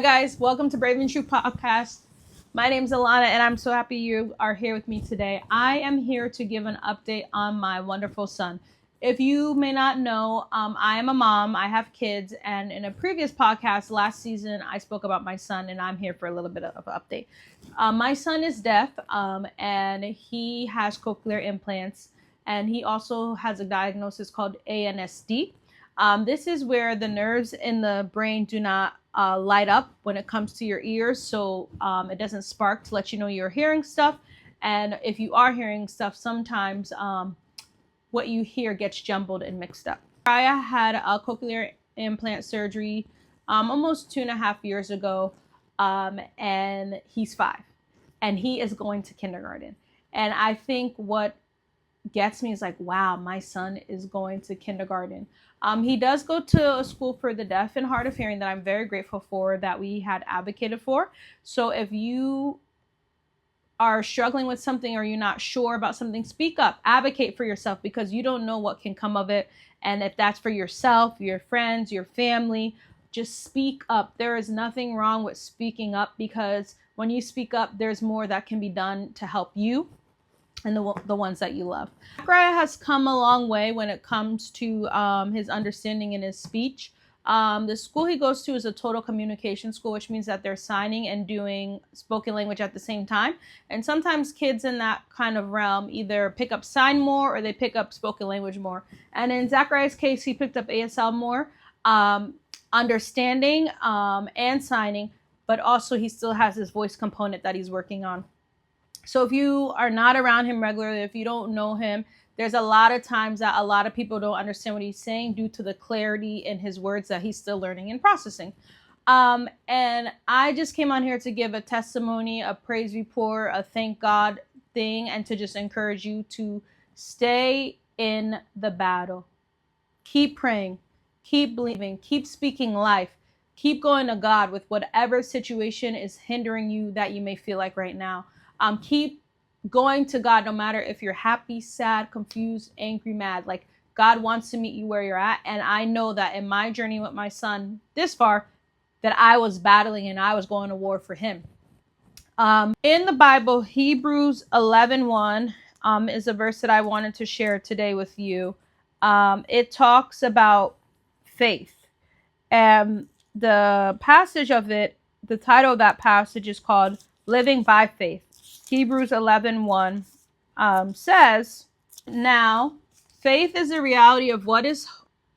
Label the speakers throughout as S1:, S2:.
S1: Hi guys, welcome to Brave and True Podcast. My name is Alana, and I'm so happy you are here with me today. I am here to give an update on my wonderful son. If you may not know, I am a mom. I have kids, and in a previous podcast last season, I spoke about my son, and I'm here for a little bit of an update. My son is deaf, and he has cochlear implants, and he also has a diagnosis called ANSD. This is where the nerves in the brain do not light up when it comes to your ears, so it doesn't spark to let you know you're hearing stuff. And if you are hearing stuff, sometimes what you hear gets jumbled and mixed up. Raya had a cochlear implant surgery almost 2.5 years ago, and he's 5, and he is going to kindergarten. And I think what gets me is like, wow, my son is going to kindergarten. He does go to a school for the deaf and hard of hearing that I'm very grateful for, that we had advocated for. So if you are struggling with something or you're not sure about something, speak up, advocate for yourself, because you don't know what can come of it. And if that's for yourself, your friends, your family, just speak up. There is nothing wrong with speaking up, because when you speak up, there's more that can be done to help you and the ones that you love. Zachariah has come a long way when it comes to his understanding and his speech. The school he goes to is a total communication school, which means that they're signing and doing spoken language at the same time. And sometimes kids in that kind of realm either pick up sign more or they pick up spoken language more. And in Zachariah's case, he picked up ASL more, understanding and signing, but also he still has his voice component that he's working on. So if you are not around him regularly, if you don't know him, there's a lot of times that a lot of people don't understand what he's saying due to the clarity in his words that he's still learning and processing. And I just came on here to give a testimony, a praise report, a thank God thing, and to just encourage you to stay in the battle. Keep praying, keep believing, keep speaking life, keep going to God with whatever situation is hindering you that you may feel like right now. Keep going to God no matter if you're happy, sad, confused, angry, mad. Like, God wants to meet you where you're at. And I know that in my journey with my son this far, that I was battling and I was going to war for him. In the Bible, Hebrews 11:1 is a verse that I wanted to share today with you. It talks about faith. And the passage of it, the title of that passage is called Living by Faith. Hebrews 11:1 says, "Now faith is the reality of what is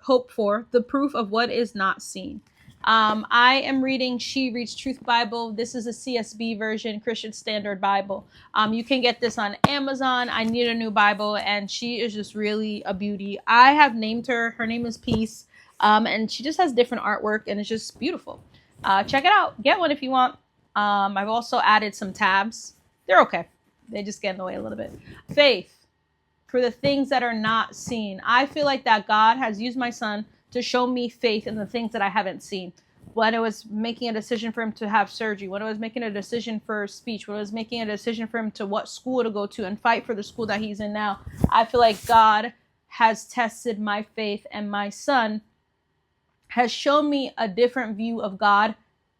S1: hoped for, the proof of what is not seen." I am reading She Reads Truth Bible. This is a CSB version, Christian Standard Bible. You can get this on Amazon. I need a new Bible, and she is just really a beauty. I have named her. Her name is Peace, and she just has different artwork, and it's just beautiful. Check it out. Get one if you want. I've also added some tabs. They're okay. They just get in the way a little bit. Faith for the things that are not seen. I feel like that God has used my son to show me faith in the things that I haven't seen. When it was making a decision for him to have surgery, when it was making a decision for speech, when it was making a decision for him to what school to go to and fight for the school that he's in now, I feel like God has tested my faith, and my son has shown me a different view of God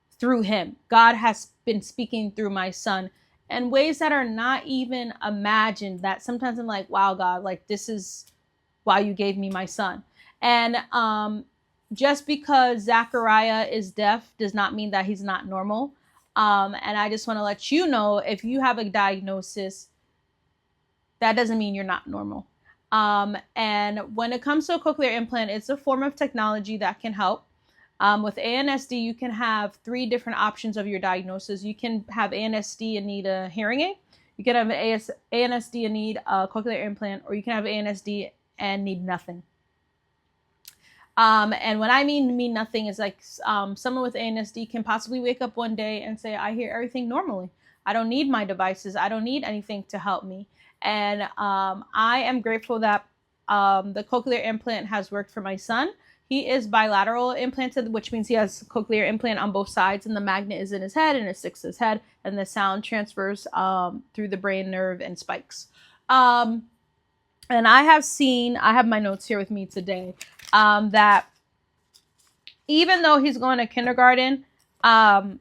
S1: through him. God has been speaking through my son in ways that are not even imagined, that sometimes I'm like, wow, God, like, this is why you gave me my son. And just because Zachariah is deaf does not mean that he's not normal. And I just want to let you know, if you have a diagnosis, that doesn't mean you're not normal. And when it comes to a cochlear implant, it's a form of technology that can help. With ANSD, you can have 3 different options of your diagnosis. You can have ANSD and need a hearing aid. You can have ANSD and need a cochlear implant, or you can have ANSD and need nothing. And when I mean nothing, is like someone with ANSD can possibly wake up one day and say, I hear everything normally. I don't need my devices. I don't need anything to help me. And I am grateful that the cochlear implant has worked for my son. He is bilateral implanted, which means he has cochlear implant on both sides, and the magnet is in his head and it sticks to his head, and the sound transfers through the brain nerve and spikes. And I have my notes here with me today, that even though he's going to kindergarten, Um,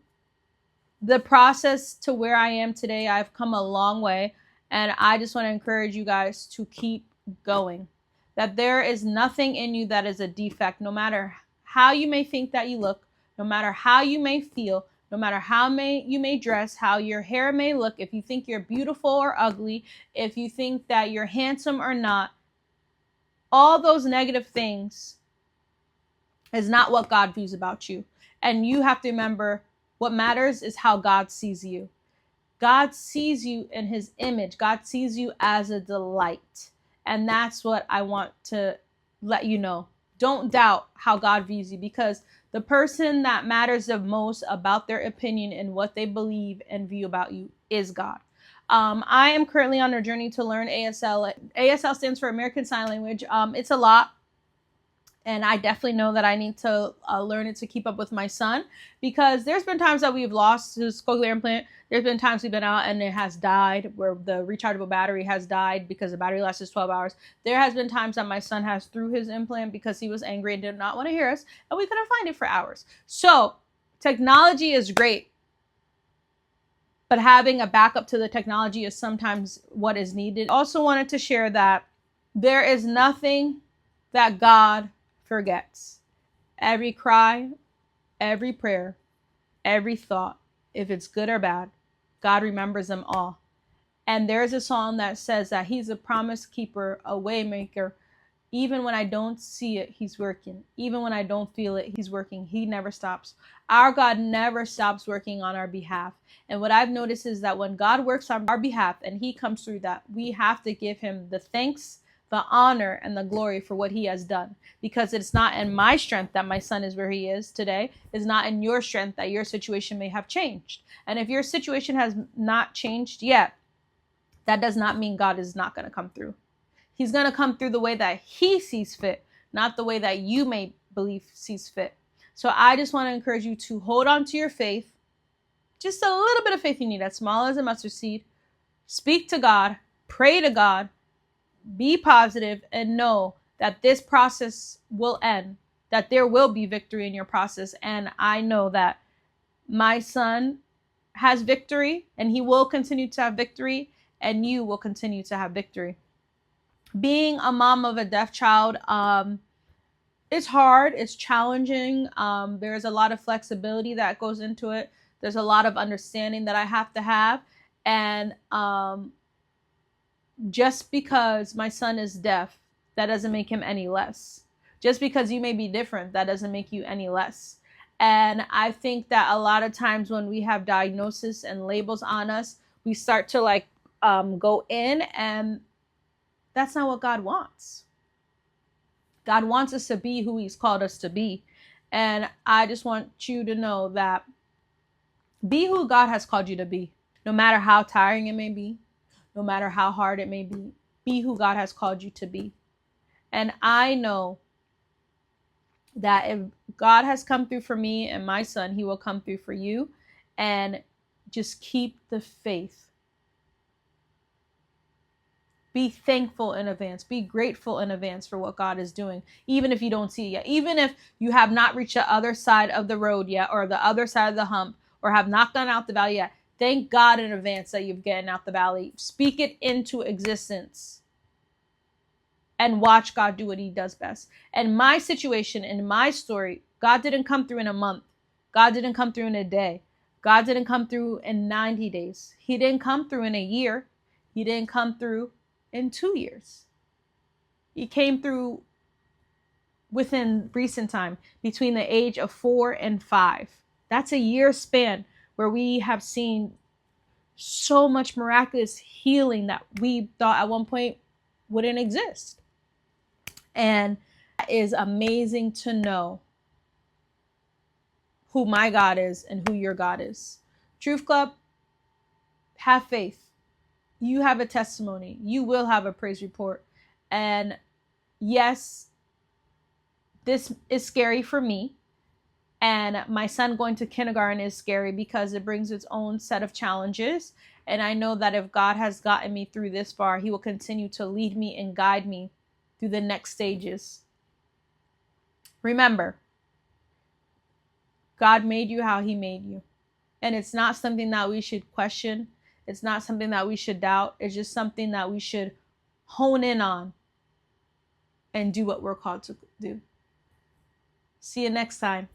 S1: the process to where I am today, I've come a long way. And I just want to encourage you guys to keep going. That there is nothing in you that is a defect, no matter how you may think that you look, no matter how you may feel, no matter how you may dress, how your hair may look, if you think you're beautiful or ugly, if you think that you're handsome or not, all those negative things is not what God views about you. And you have to remember, what matters is how God sees you. God sees you in his image. God sees you as a delight. And that's what I want to let you know. Don't doubt how God views you, because the person that matters the most about their opinion and what they believe and view about you is God. I am currently on a journey to learn ASL. ASL stands for American Sign Language. It's a lot. And I definitely know that I need to learn it to keep up with my son, because there's been times that we've lost his cochlear implant. There's been times we've been out and it has died, where the rechargeable battery has died because the battery lasts 12 hours. There has been times that my son has threw his implant because he was angry and did not want to hear us, and we couldn't find it for hours. So technology is great, but having a backup to the technology is sometimes what is needed. Also wanted to share that there is nothing that God forgets. Every cry, every prayer, every thought, if it's good or bad, God remembers them all. And there's a song that says that he's a promise keeper, a way maker. Even when I don't see it, he's working. Even when I don't feel it, he's working. He never stops. Our God never stops working on our behalf. And what I've noticed is that when God works on our behalf and he comes through, that we have to give him the thanks, the honor, and the glory for what he has done. Because it's not in my strength that my son is where he is today. It's not in your strength that your situation may have changed. And if your situation has not changed yet, that does not mean God is not going to come through. He's going to come through the way that he sees fit, not the way that you may believe sees fit. So I just want to encourage you to hold on to your faith. Just a little bit of faith you need, as small as a mustard seed. Speak to God, pray to God, be positive, and know that this process will end, that there will be victory in your process. And I know that my son has victory, and he will continue to have victory, and you will continue to have victory. Being a mom of a deaf child, it's hard, it's challenging. There's a lot of flexibility that goes into it. There's a lot of understanding that I have to have. And just because my son is deaf, that doesn't make him any less. Just because you may be different, that doesn't make you any less. And I think that a lot of times when we have diagnosis and labels on us, we start to go in, and that's not what God wants. God wants us to be who he's called us to be. And I just want you to know that be who God has called you to be. No matter how tiring it may be, no matter how hard it may be who God has called you to be. And I know that if God has come through for me and my son, he will come through for you. And just keep the faith. Be thankful in advance. Be grateful in advance for what God is doing, even if you don't see it yet. Even if you have not reached the other side of the road yet, or the other side of the hump, or have not gone out the valley yet. Thank God in advance that you've gotten out the valley. Speak it into existence. And watch God do what he does best. And my situation, in my story, God didn't come through in a month. God didn't come through in a day. God didn't come through in 90 days. He didn't come through in a year. He didn't come through in 2 years. He came through within recent time, between the age of 4 and 5. That's a year span where we have seen so much miraculous healing that we thought at one point wouldn't exist. And it is amazing to know who my God is and who your God is. Truth Club, have faith. You have a testimony. You will have a praise report. And yes, this is scary for me. And my son going to kindergarten is scary because it brings its own set of challenges. And I know that if God has gotten me through this far, he will continue to lead me and guide me through the next stages. Remember, God made you how he made you. And it's not something that we should question. It's not something that we should doubt. It's just something that we should hone in on and do what we're called to do. See you next time.